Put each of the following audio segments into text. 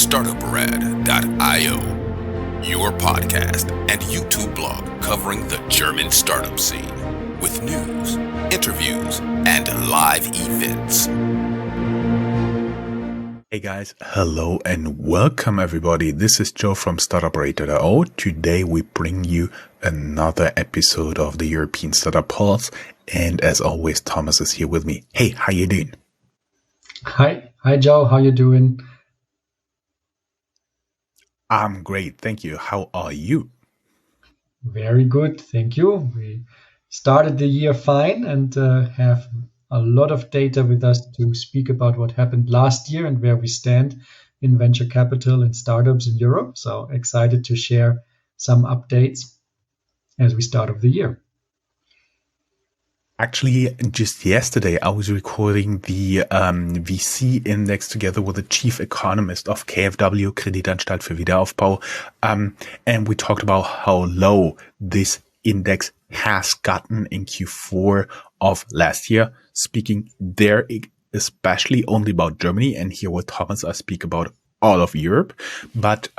Startuprad.io, your podcast and YouTube blog covering the German startup scene with news, interviews, and live events. Hey guys, hello and welcome everybody. This is Joe from Startuprad.io. Today we bring you another episode of the European Startup Pulse, and as always, Thomas is here with me. Hey, how you doing? Hi Joe, how you doing? I'm great, thank you. How are you? Very good, thank you. We started the year fine and have a lot of data with us to speak about what happened last year and where we stand in venture capital and startups in Europe. So excited to share some updates as we start off the year. Actually, just yesterday, I was recording the VC index together with the chief economist of KfW, Kreditanstalt für Wiederaufbau. And we talked about how low this index has gotten in Q4 of last year, speaking there especially only about Germany. And here with Thomas, I speak about all of Europe. But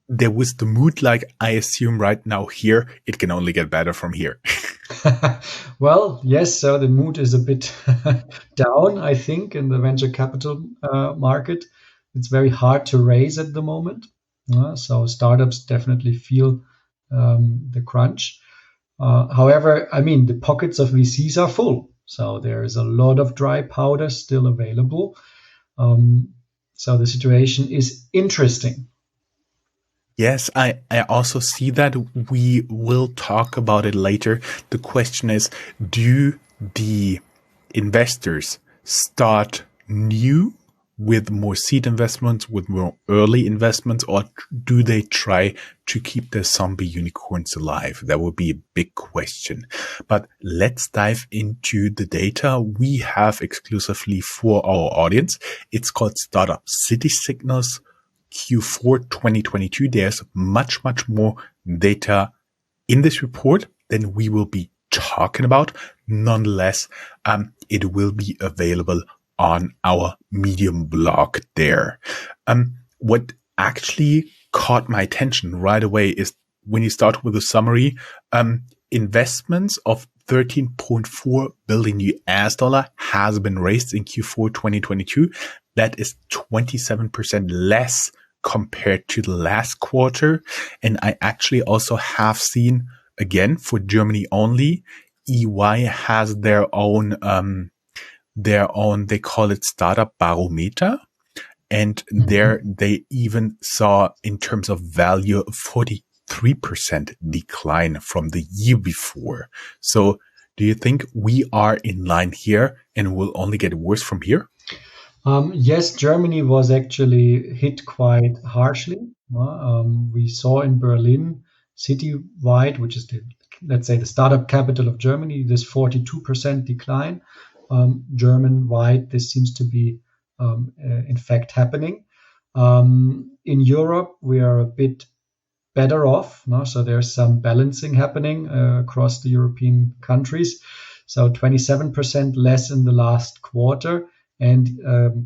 there was the mood like, I assume right now here, it can only get better from here. Well, yes, so the mood is a bit down, I think, in the venture capital market. It's very hard to raise at the moment. So startups definitely feel the crunch. However, I mean, the pockets of VCs are full. So there is a lot of dry powder still available. So the situation is interesting. Yes, I also see that. We will talk about it later. The question is, do the investors start new with more seed investments, with more early investments, or do they try to keep their zombie unicorns alive? That would be a big question. But let's dive into the data we have exclusively for our audience. It's called Startup City Signals Q4 2022. There's much more data in this report than we will be talking about. Nonetheless, it will be available on our Medium blog there. What actually caught my attention right away is when you start with a summary, investments of $13.4 billion has been raised in Q4 2022. That is 27% less compared to the last quarter. And I actually also have seen, again, for Germany only, EY has their own, they call it Startup Barometer. And there they even saw, in terms of value, a 43% decline from the year before. So do you think we are in line here and will only get worse from here? Yes, Germany was actually hit quite harshly. We saw in Berlin, citywide, which is let's say the startup capital of Germany, this 42% decline. German-wide, this seems to be in fact happening. In Europe, we are a bit better off. So there's some balancing happening across the European countries. So 27% less in the last quarter. And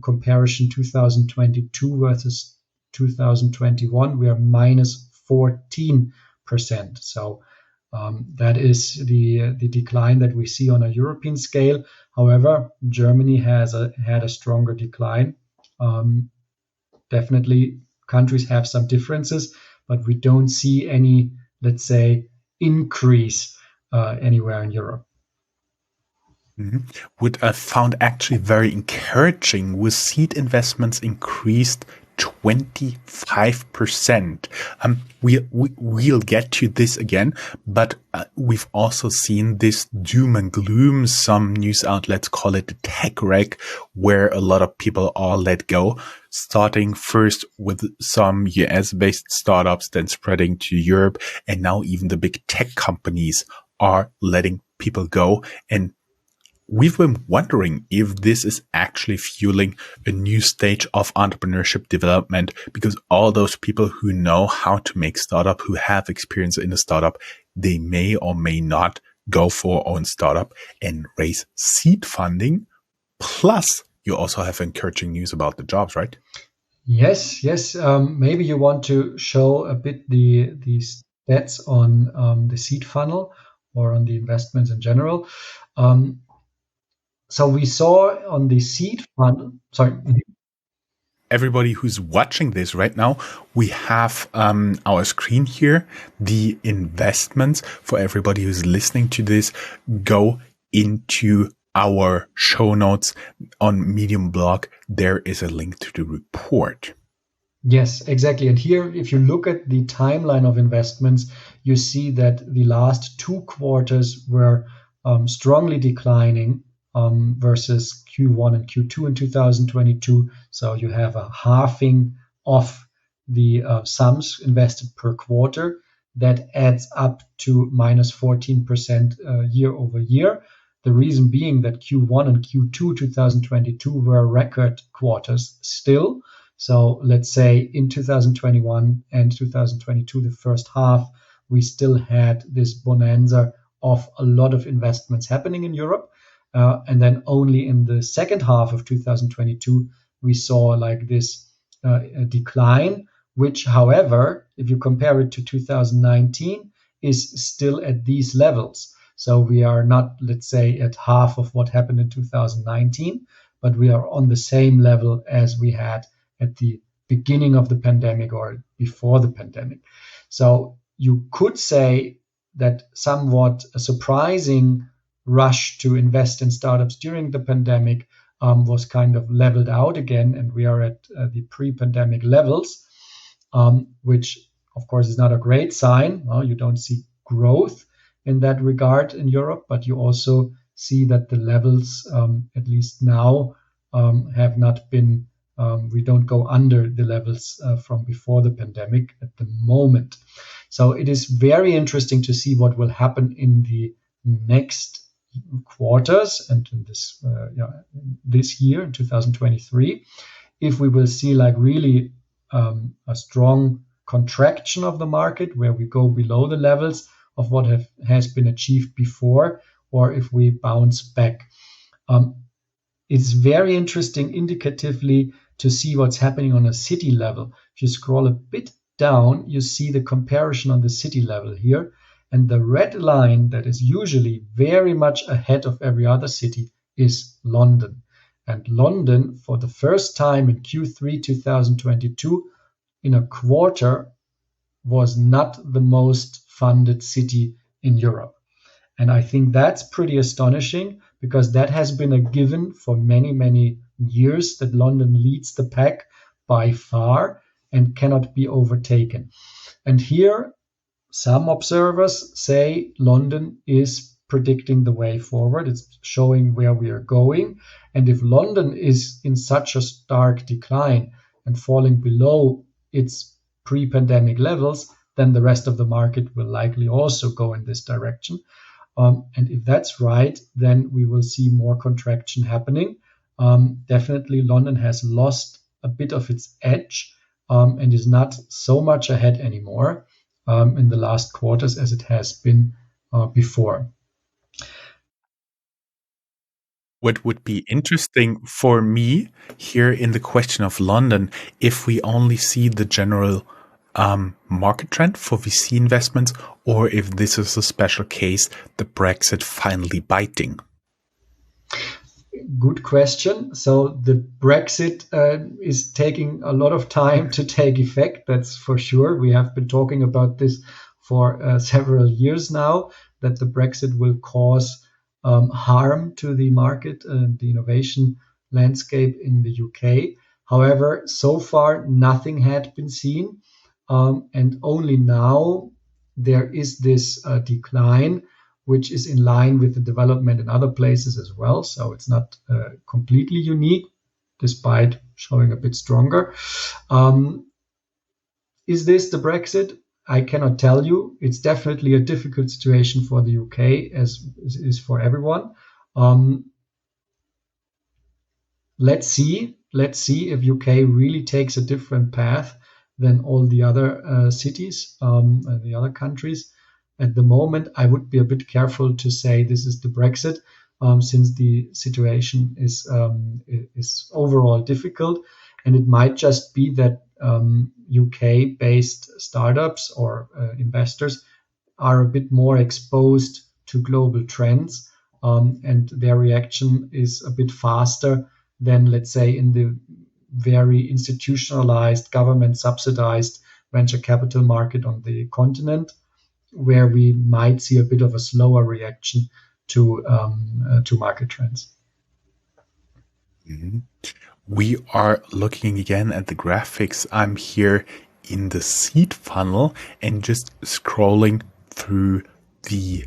comparison 2022 versus 2021, we are minus 14%. So that is the decline that we see on a European scale. However, Germany has had a stronger decline. Definitely, countries have some differences, but we don't see any, let's say, increase anywhere in Europe. What I found actually very encouraging was seed investments increased 25%. We'll get to this again, but we've also seen this doom and gloom. Some news outlets call it the tech wreck, where a lot of people are let go, starting first with some US-based startups, then spreading to Europe, and now even the big tech companies are letting people go. And we've been wondering if this is actually fueling a new stage of entrepreneurship development, because all those people who know how to make startup, who have experience in a startup, they may or may not go for our own startup and raise seed funding. Plus, you also have encouraging news about the jobs, right? Yes. Maybe you want to show a bit the stats on the seed funnel or on the investments in general. Um, so we saw on the seed funnel. Sorry. Everybody who's watching this right now, we have our screen here, the investments. For everybody who's listening to this, go into our show notes on Medium blog. There is a link to the report. Yes, exactly. And here, if you look at the timeline of investments, you see that the last 2 quarters were strongly declining versus Q1 and Q2 in 2022. So you have a halving of the sums invested per quarter. That adds up to minus 14% year over year. The reason being that Q1 and Q2 2022 were record quarters still. So let's say in 2021 and 2022, the first half, we still had this bonanza of a lot of investments happening in Europe. And then only in the second half of 2022, we saw like this decline, which, however, if you compare it to 2019, is still at these levels. So we are not, let's say, at half of what happened in 2019, but we are on the same level as we had at the beginning of the pandemic or before the pandemic. So you could say that somewhat a surprising rush to invest in startups during the pandemic was kind of leveled out again, and we are at the pre-pandemic levels, which of course is not a great sign. You don't see growth in that regard in Europe, but you also see that the levels, at least now, have not been we don't go under the levels from before the pandemic at the moment. So it is very interesting to see what will happen in the next quarters and in this year, in 2023, if we will see like really a strong contraction of the market where we go below the levels of what has been achieved before, or if we bounce back. It's very interesting indicatively to see what's happening on a city level. If you scroll a bit down, you see the comparison on the city level here. And the red line that is usually very much ahead of every other city is London. And London, for the first time in Q3 2022, in a quarter, was not the most funded city in Europe. And I think that's pretty astonishing, because that has been a given for many, many years, that London leads the pack by far and cannot be overtaken. And here, some observers say London is predicting the way forward. It's showing where we are going. And if London is in such a stark decline and falling below its pre-pandemic levels, then the rest of the market will likely also go in this direction. And if that's right, then we will see more contraction happening. Definitely London has lost a bit of its edge and is not so much ahead anymore in the last quarters as it has been before. What would be interesting for me here in the question of London, if we only see the general market trend for VC investments, or if this is a special case, the Brexit finally biting? Good question. So the Brexit is taking a lot of time to take effect. That's for sure. We have been talking about this for several years now, that the Brexit will cause harm to the market and the innovation landscape in the UK. However, so far, nothing had been seen. And only now there is this decline, which is in line with the development in other places as well. So it's not completely unique, despite showing a bit stronger. Is this the Brexit? I cannot tell you. It's definitely a difficult situation for the UK, as is for everyone. Let's see if UK really takes a different path than all the other cities, the other countries. At the moment, I would be a bit careful to say this is the Brexit, since the situation is overall difficult. And it might just be that UK-based startups or investors are a bit more exposed to global trends, and their reaction is a bit faster than, let's say, in the very institutionalized, government-subsidized venture capital market on the continent, where we might see a bit of a slower reaction to market trends. Mm-hmm. We are looking again at the graphics. I'm here in the seed funnel and just scrolling through the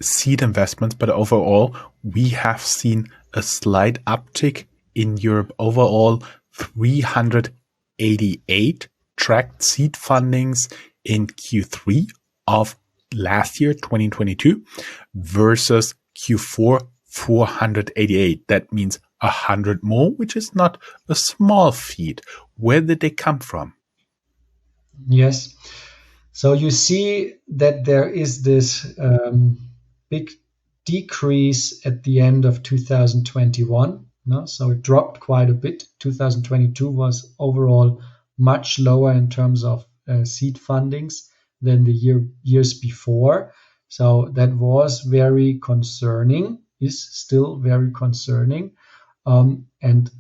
seed investments. But overall, we have seen a slight uptick in Europe. Overall, 388 tracked seed fundings in Q3 of last year, 2022, versus Q4, 488. That means 100 more, which is not a small feat. Where did they come from? Yes. So you see that there is this big decrease at the end of 2021. No? So it dropped quite a bit. 2022 was overall much lower in terms of seed fundings than the years before. So that was very concerning, is still very concerning. And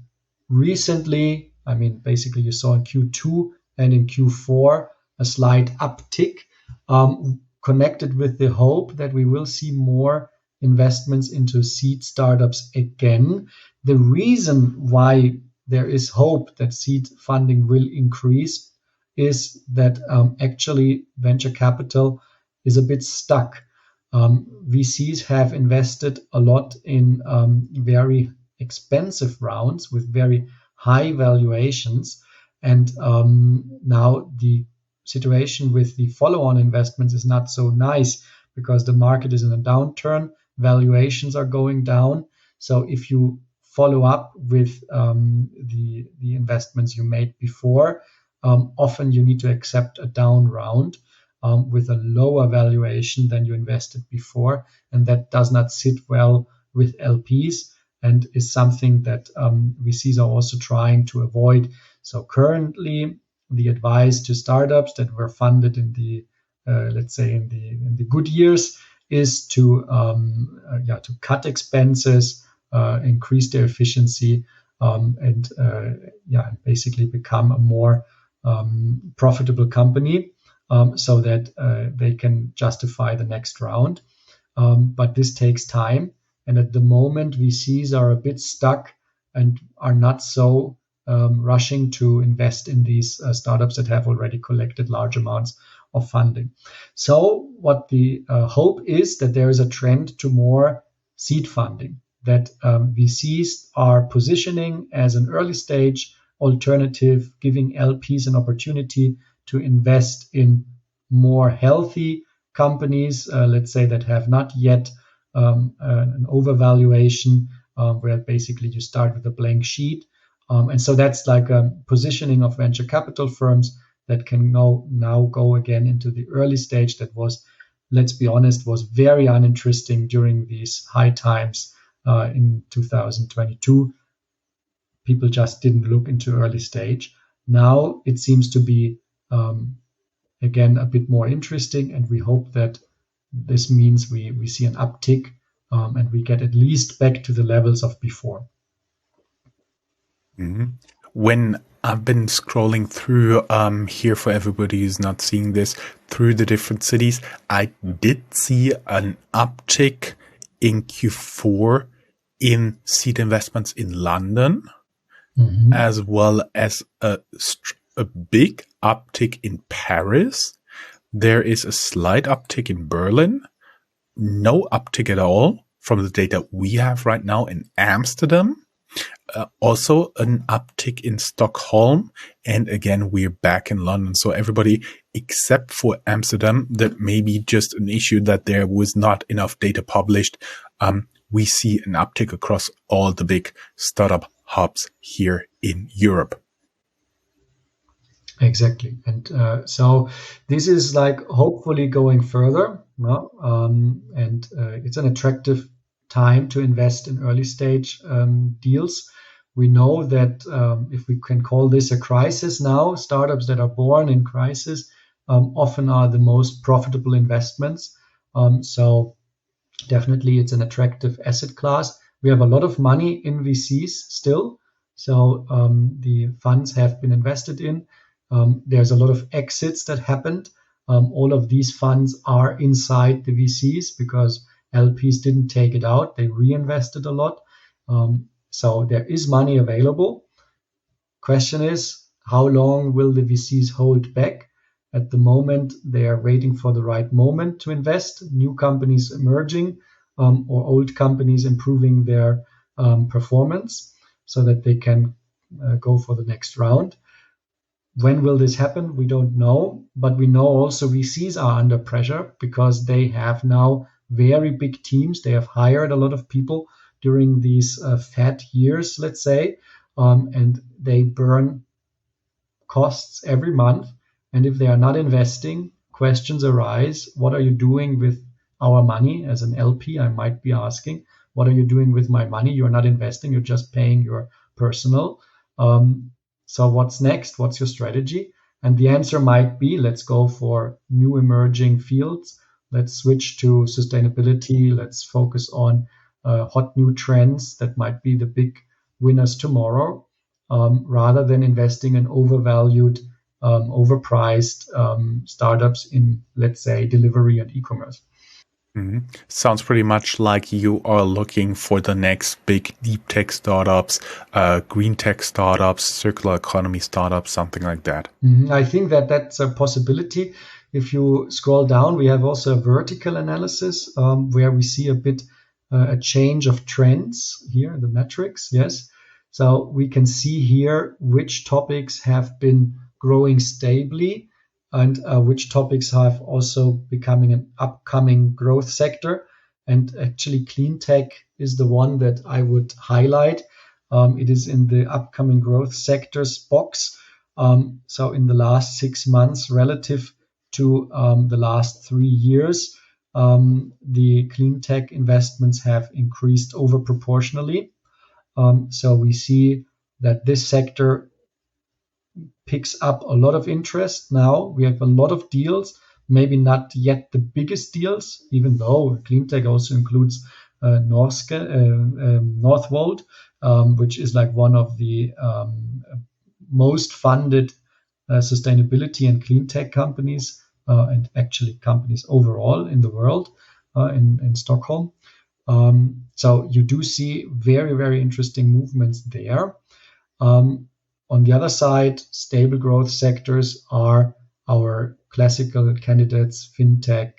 recently, I mean, basically you saw in Q2 and in Q4 a slight uptick, connected with the hope that we will see more investments into seed startups again. The reason why there is hope that seed funding will increase is that actually venture capital is a bit stuck. VCs have invested a lot in very expensive rounds with very high valuations. And now the situation with the follow-on investments is not so nice because the market is in a downturn, valuations are going down. So if you follow up with the investments you made before, often you need to accept a down round with a lower valuation than you invested before. And that does not sit well with LPs, and is something that VCs are also trying to avoid. So currently, the advice to startups that were funded in the, let's say, in the good years, is to cut expenses, increase their efficiency, and basically become a more profitable company, so that they can justify the next round. But this takes time. And at the moment, VCs are a bit stuck and are not so rushing to invest in these startups that have already collected large amounts of funding. So what the hope is that there is a trend to more seed funding, that VCs are positioning as an early stage alternative, giving LPs an opportunity to invest in more healthy companies, let's say, that have not yet an overvaluation, where basically you start with a blank sheet. And so that's like a positioning of venture capital firms that can now go again into the early stage that was, let's be honest, was very uninteresting during these high times in 2022. People just didn't look into early stage. Now it seems to be, again, a bit more interesting, and we hope that this means we see an uptick, and we get at least back to the levels of before. Mm-hmm. When I've been scrolling through here, for everybody who's not seeing this, through the different cities, I did see an uptick in Q4 in seed investments in London, as well as a big uptick in Paris. There is a slight uptick in Berlin, no uptick at all from the data we have right now in Amsterdam. Also an uptick in Stockholm, and again we're back in London. So everybody except for Amsterdam, that may be just an issue that there was not enough data published. We see an uptick across all the big startup hubs here in Europe. Exactly. And so this is like hopefully going further, and it's an attractive time to invest in early stage deals, we know that if we can call this a crisis now, startups that are born in crisis often are the most profitable investments. So definitely it's an attractive asset class. We have a lot of money in VCs still. So the funds have been invested in. There's a lot of exits that happened. All of these funds are inside the VCs because LPs didn't take it out. They reinvested a lot. So there is money available. Question is, how long will the VCs hold back? At the moment, they are waiting for the right moment to invest, new companies emerging, or old companies improving their performance so that they can go for the next round. When will this happen? We don't know, but we know also VCs are under pressure because they have now very big teams. They have hired a lot of people during these fat years, let's say, and they burn costs every month. And if they are not investing, questions arise. What are you doing with our money? As an LP, I might be asking, what are you doing with my money? You're not investing, you're just paying your personal. So what's next? What's your strategy? And the answer might be, let's go for new emerging fields. Let's switch to sustainability. Let's focus on hot new trends that might be the big winners tomorrow, rather than investing in overvalued, overpriced startups in, let's say, delivery and e-commerce. Mm-hmm. Sounds pretty much like you are looking for the next big deep tech startups, green tech startups, circular economy startups, something like that. I think that that's a possibility. If you scroll down, we have also a vertical analysis where we see a bit a change of trends here, the metrics. Yes. So we can see here which topics have been growing stably and which topics have also becoming an upcoming growth sector. And actually, clean tech is the one that I would highlight. It is in the upcoming growth sectors box. So in the last 6 months, relative to the last 3 years, the clean tech investments have increased over proportionally. So we see that this sector picks up a lot of interest now. We have a lot of deals, maybe not yet the biggest deals, even though cleantech also includes Northvolt, which is like one of the most funded sustainability and cleantech companies, and actually companies overall in the world, in Stockholm. So you do see very, very interesting movements there. On the other side, stable growth sectors are our classical candidates, fintech,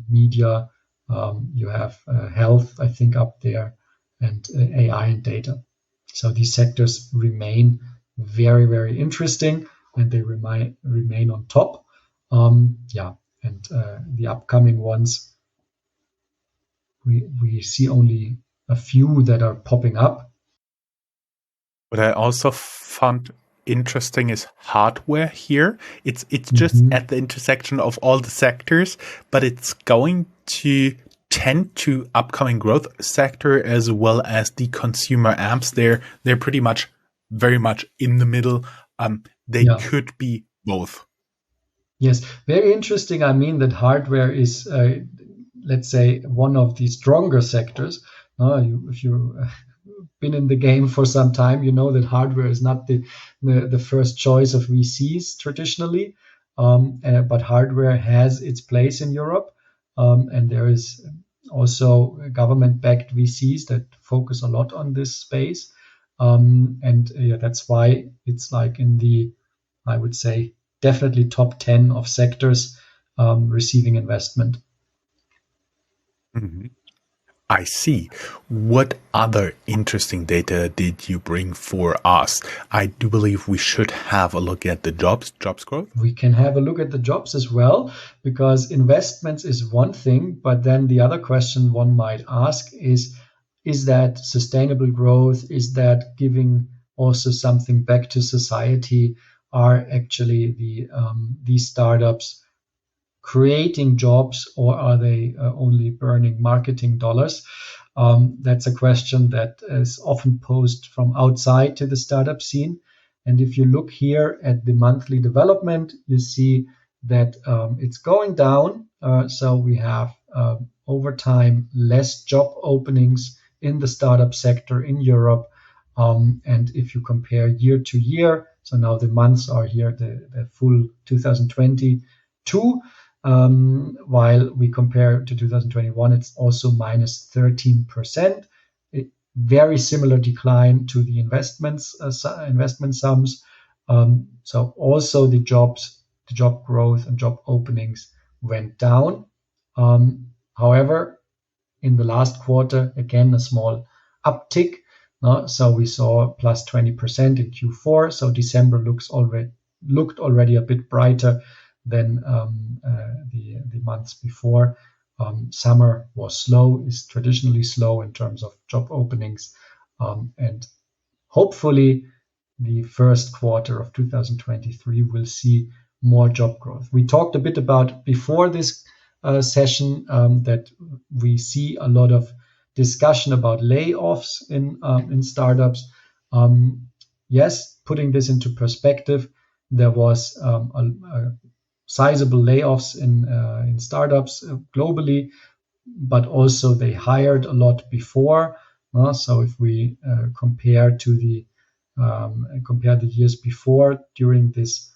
media. You have health, I think, up there, and AI and data. So these sectors remain very, very interesting, and they remain on top. And the upcoming ones, we see only a few that are popping up. What I also found interesting is hardware here. It's just at the intersection of all the sectors, but it's going to tend to upcoming growth sector as well as the consumer apps. They're pretty much very much in the middle. They could be both. Yes, very interesting. I mean that hardware is, let's say, one of the stronger sectors. If you been in the game for some time, you know that hardware is not the first choice of VCs traditionally, but hardware has its place in Europe, and there is also government-backed VCs that focus a lot on this space, that's why it's like in the, I would say, definitely top 10 of sectors receiving investment. Mm-hmm. I see. What other interesting data did you bring for us? I do believe we should have a look at the jobs growth. We can have a look at the jobs as well, because investments is one thing, but then the other question one might ask is that sustainable growth? Is that giving also something back to society? Are actually these startups creating jobs, or are they only burning marketing dollars? That's a question that is often posed from outside to the startup scene. And if you look here at the monthly development, you see that it's going down. So we have over time less job openings in the startup sector in Europe. And if you compare year to year, so now the months are here, the full 2022, while we compare to 2021, it's also minus 13%. Very similar decline to the investment sums. So also the job growth and job openings went down. However, in the last quarter, again, a small uptick. So we saw plus 20% in Q4. So December looked already a bit brighter than the months before. Summer was slow, is traditionally slow in terms of job openings. And hopefully the first quarter of 2023 will see more job growth. We talked a bit about before this session that we see a lot of discussion about layoffs in startups. Yes, putting this into perspective, there was a sizable layoffs in startups globally, but also they hired a lot before. So if we compare the years before, during this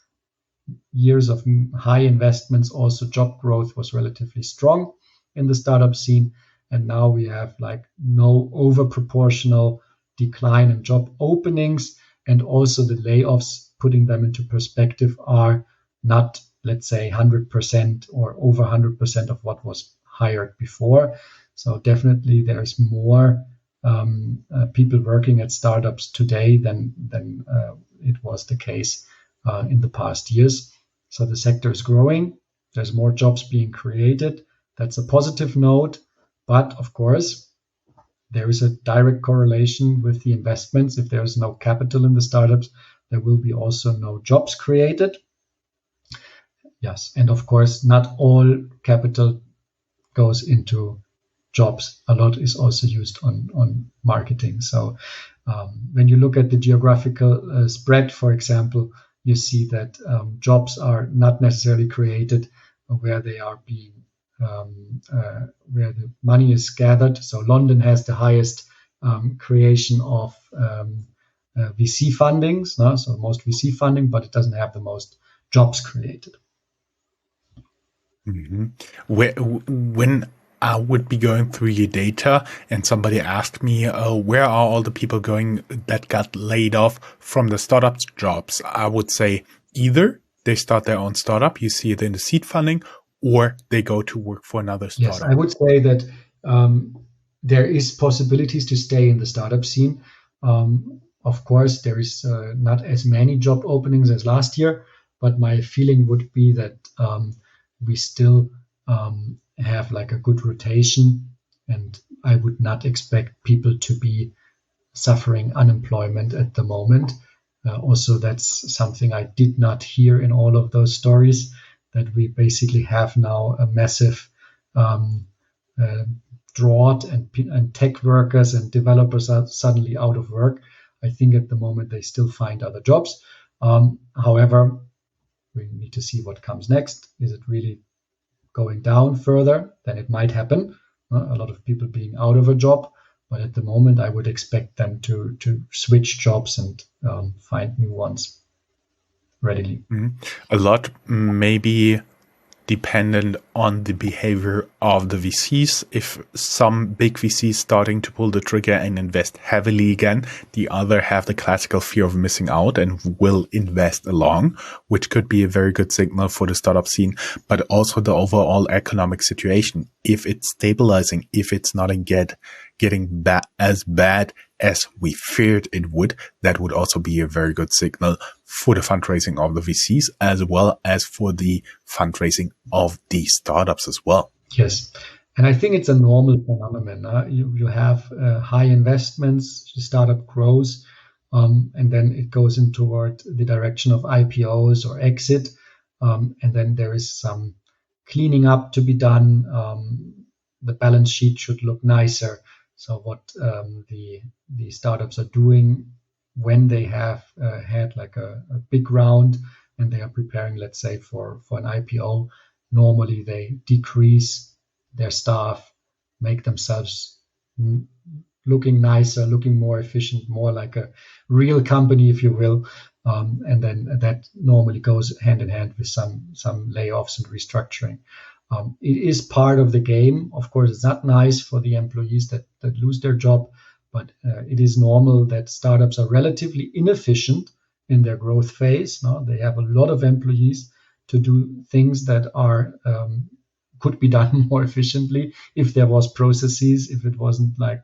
years of high investments, also job growth was relatively strong in the startup scene. And now we have like no over proportional decline in job openings, and also the layoffs, putting them into perspective, are not, let's say, 100% or over 100% of what was hired before. So definitely there is more people working at startups today than it was the case in the past years. So the sector is growing. There's more jobs being created. That's a positive note. But of course, there is a direct correlation with the investments. If there is no capital in the startups, there will be also no jobs created. Yes, and of course, not all capital goes into jobs. A lot is also used on marketing. So when you look at the geographical spread, for example, you see that jobs are not necessarily created where they are being where the money is gathered. So London has the highest creation of VC fundings, so most VC funding, but it doesn't have the most jobs created. Mm-hmm. When I would be going through your data and somebody asked me, where are all the people going that got laid off from the startup jobs? I would say either they start their own startup, you see it in the seed funding, or they go to work for another startup. Yes, I would say that there is possibilities to stay in the startup scene. Of course, there is not as many job openings as last year, but my feeling would be that we still have like a good rotation, and I would not expect people to be suffering unemployment at the moment. Also, that's something I did not hear in all of those stories, that we basically have now a massive drought and tech workers and developers are suddenly out of work. I think at the moment they still find other jobs. However, we need to see what comes next. Is it really going down further? Then it might happen. A lot of people being out of a job. But at the moment, I would expect them to switch jobs and find new ones readily. Mm-hmm. A lot maybe dependent on the behavior of the VCs. If some big VCs starting to pull the trigger and invest heavily again, the other have the classical fear of missing out and will invest along, which could be a very good signal for the startup scene, but also the overall economic situation. If it's stabilizing, if it's not getting as bad as we feared it would, that would also be a very good signal for the fundraising of the VCs as well as for the fundraising of the startups as well. Yes. And I think it's a normal phenomenon. You have high investments, the startup grows, and then it goes in toward the direction of IPOs or exit. And then there is some cleaning up to be done. The balance sheet should look nicer. So what the startups are doing when they have had like a big round and they are preparing, let's say, for an IPO, normally they decrease their staff, make themselves looking nicer, looking more efficient, more like a real company, if you will. And then that normally goes hand in hand with some layoffs and restructuring. It is part of the game. Of course, it's not nice for the employees that lose their job, but it is normal that startups are relatively inefficient in their growth phase. No? They have a lot of employees to do things that are could be done more efficiently if there was processes, if it wasn't like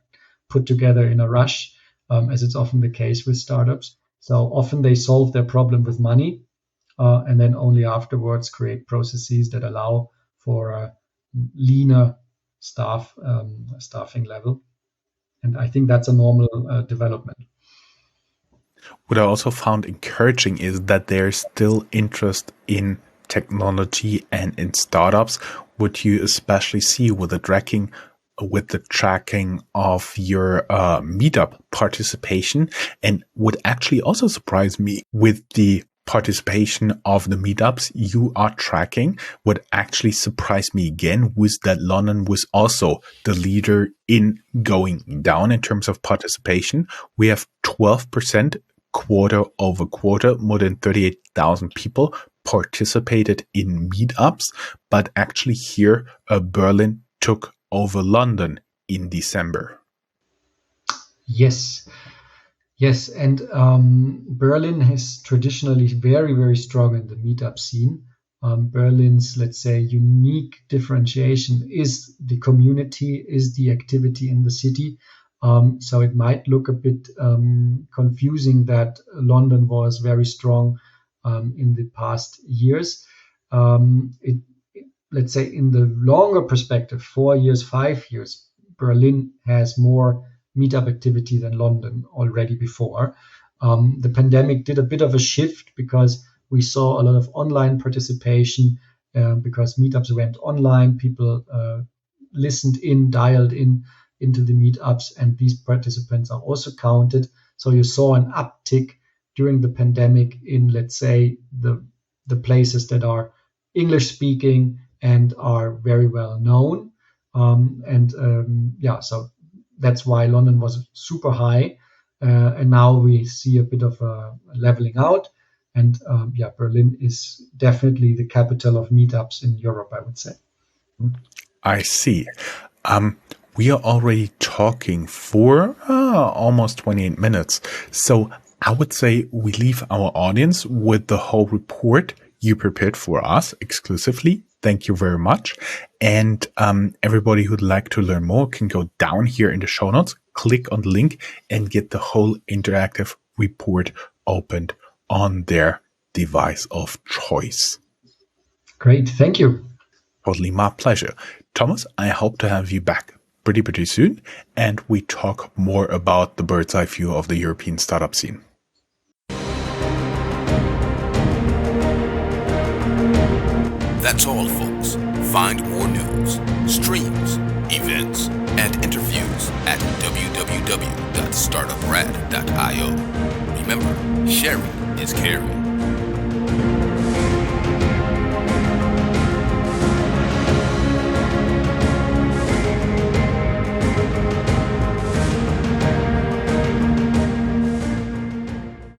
put together in a rush, as it's often the case with startups. So often they solve their problem with money, and then only afterwards create processes that allow for a leaner staffing level. And I think that's a normal development. What I also found encouraging is that there's still interest in technology and in startups. What you especially see with the tracking of your meetup participation, and what actually also surprised me with the participation of the meetups you are tracking, what actually surprised me again was that London was also the leader in going down in terms of participation. We have 12% quarter over quarter, more than 38,000 people participated in meetups, but actually here Berlin took over London in December. Yes, and Berlin is traditionally very, very strong in the meetup scene. Berlin's, let's say, unique differentiation is the community, is the activity in the city. So it might look a bit confusing that London was very strong in the past years. Let's say in the longer perspective, 4 years, 5 years, Berlin has more meetup activity than London already before. The pandemic did a bit of a shift because we saw a lot of online participation because meetups went online. People listened in, dialed in into the meetups, and these participants are also counted. So you saw an uptick during the pandemic in, let's say, the places that are English speaking and are very well known. So that's why London was super high. And now we see a bit of a leveling out. And Berlin is definitely the capital of meetups in Europe, I would say. I see. We are already talking for almost 28 minutes. So I would say we leave our audience with the whole report you prepared for us exclusively. Thank you very much. And everybody who'd like to learn more can go down here in the show notes, click on the link, and get the whole interactive report opened on their device of choice. Great. Thank you. Totally my pleasure. Thomas, I hope to have you back pretty soon, and we talk more about the bird's eye view of the European startup scene. That's all, folks. Find more news, streams, events, and interviews at www.startuprad.io. Remember, sharing is caring.